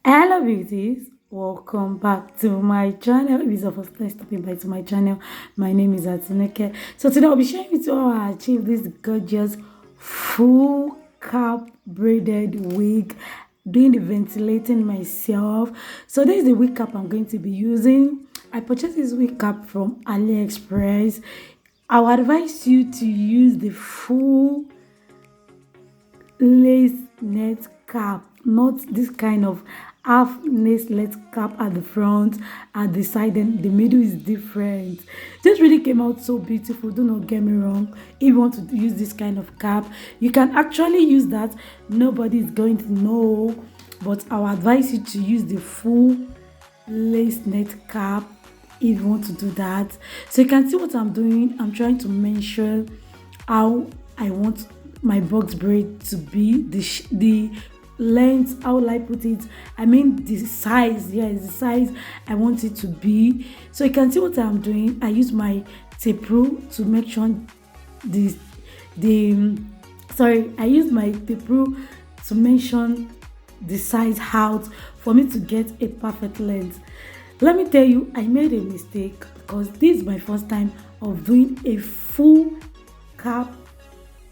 Hello beauties, welcome back to my channel. If it's your first time stopping by to my channel, my name is Atineke. So today I'll be sharing with you how I achieved this gorgeous full cap braided wig, doing the ventilating myself. So this is the wig cap I'm going to be using. I purchased this wig cap from AliExpress. I would advise you to use the full lace net cap, not this kind of half lace net cap at the front, at the side, and the middle is different. This really came out so beautiful. Do not get me wrong, if you want to use this kind of cap, you can actually use that. Nobody is going to know, but I'll advise you to use the full lace net cap if you want to do that. So you can see what I'm doing. I'm trying to measure how I want my box braid to be, the length, how will I put it, I mean the size. Yes, the size I want it to be. So you can see what I'm doing. I use my tape rule to make sure I use my tape rule to mention the size out for me to get a perfect length. Let me tell you, I made a mistake because this is my first time of doing a full cap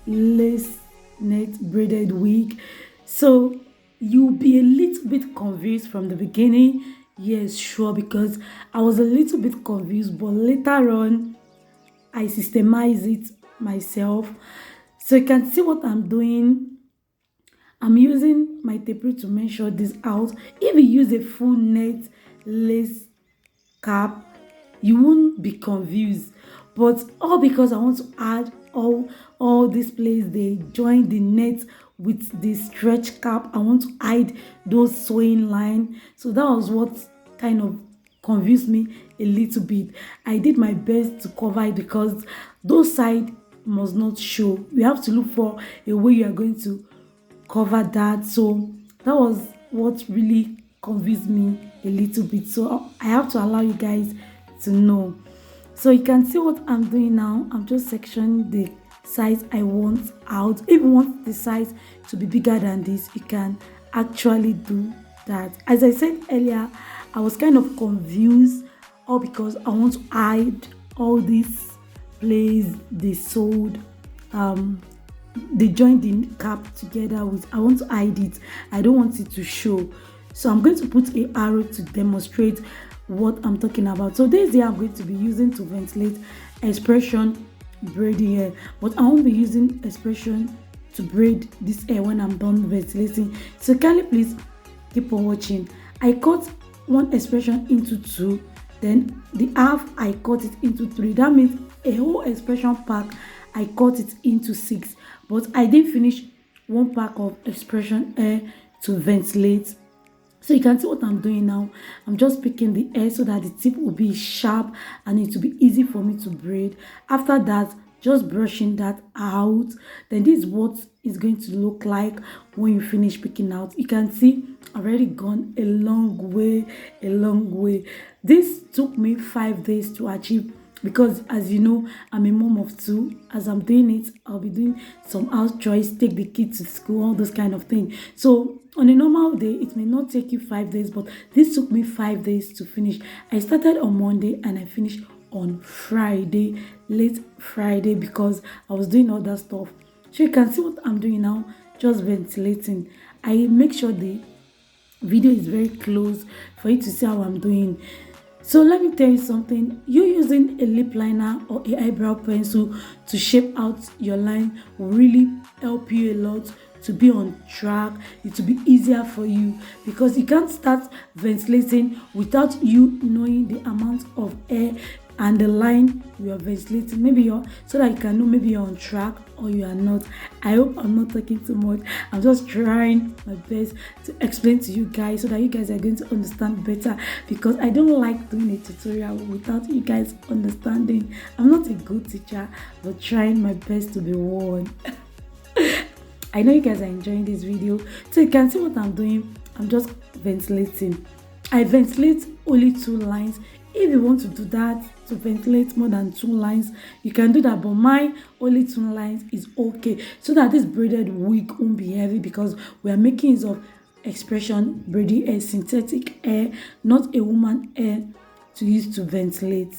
lace net braided wig, so you'll be a little bit confused from the beginning. Yes, sure, because I was a little bit confused, but later on I systemized it myself. So you can see what I'm doing. I'm using my tape to measure this out. If you use a full net lace cap, you won't be confused, but all because I want to add all these places they join the net with the stretch cap. I want to hide those sewing line, so that was what kind of confused me a little bit. I did my best to cover it because those sides must not show. You have to look for a way you are going to cover that. So that was what really confused me a little bit, so I have to allow you guys to know. So you can see what I'm doing now. I'm just sectioning the size I want out. If you want the size to be bigger than this, you can actually do that. As I said earlier, I was kind of confused, all because I want to hide all these places they sewed, they joined the cap together with. I want to hide it. I don't want it to show. So I'm going to put an arrow to demonstrate what I'm talking about. So this day I'm going to be using to ventilate expression braiding hair, but I won't be using expression to braid this hair when I'm done ventilating. So kindly please keep on watching. I cut one expression into two, then the half I cut it into three. That means a whole expression pack I cut it into 6, but I didn't finish one pack of expression hair to ventilate. So you can see what I'm doing now. I'm just picking the hair so that the tip will be sharp and it will be easy for me to braid. After that, just brushing that out. Then this is what it's going to look like when you finish picking out. You can see I've already gone a long way, a long way. This took me 5 days to achieve, because as you know, I'm a mom of 2. As I'm doing it, I'll be doing some house chores, take the kids to school, all those kind of things. So on a normal day, it may not take you 5 days, but this took me 5 days to finish. I started on Monday and I finished on Friday, late Friday, because I was doing all that stuff. So you can see what I'm doing now, just ventilating. I make sure the video is very close for you to see how I'm doing. So let me tell you something. You using a lip liner or a eyebrow pencil to shape out your line will really help you a lot to be on track. It will be easier for you, because you can't start ventilating without you knowing the amount of air and the line you are ventilating. Maybe you're, so that you can know maybe you're on track or you are not. I hope I'm not talking too much. I'm just trying my best to explain to you guys so that you guys are going to understand better, because I don't like doing a tutorial without you guys understanding. I'm not a good teacher, but trying my best to be one. I know you guys are enjoying this video. So you can see what I'm doing. I'm just ventilating. I ventilate only 2 lines. If you want to do that, to ventilate more than 2 lines, you can do that, but my only 2 lines is okay, so that this braided wig won't be heavy, because we are making use of expression braiding hair, synthetic hair, not a woman hair to use to ventilate.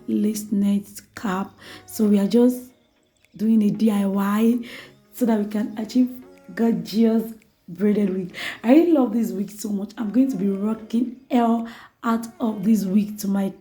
Lace net cap. So we are just doing a DIY so that we can achieve gorgeous braided wig. I really love this wig so much. I'm going to be rocking hell out of this wig to my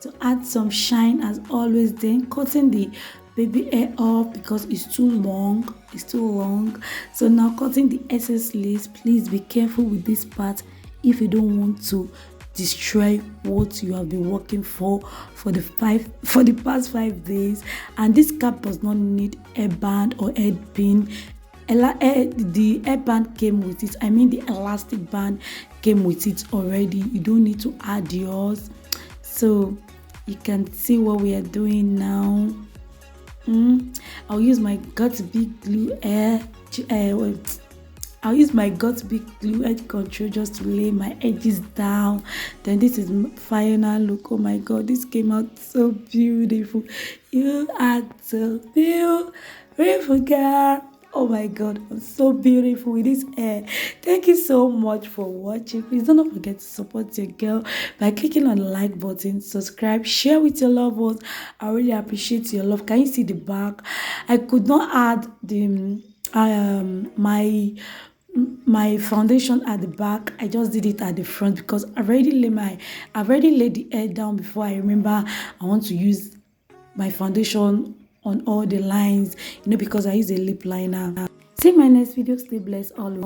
to add some shine as always. Then cutting the baby hair off because it's too long. So now cutting the excess lace. Please be careful with this part if you don't want to destroy what you have been working for the past 5 days. And this cap does not need a band or head pin. The hairband came with it. I mean the elastic band came with it already. You don't need to add yours. So you can see what we are doing now. I'll use my got big glue I'll use my got big glue edge control just to lay my edges down. Then this is my final look. Oh my god, this came out so beautiful. You are so beautiful, girl. Oh my god, I'm so beautiful with this hair. Thank you so much for watching. Please don't forget to support your girl by clicking on the like button, subscribe, share with your loved ones. I really appreciate your love. Can you see the back? I could not add the my foundation at the back. I just did it at the front because I've already laid the hair down before I remember I want to use my foundation on all the lines, because I use a lip liner. See my next video. Stay blessed always.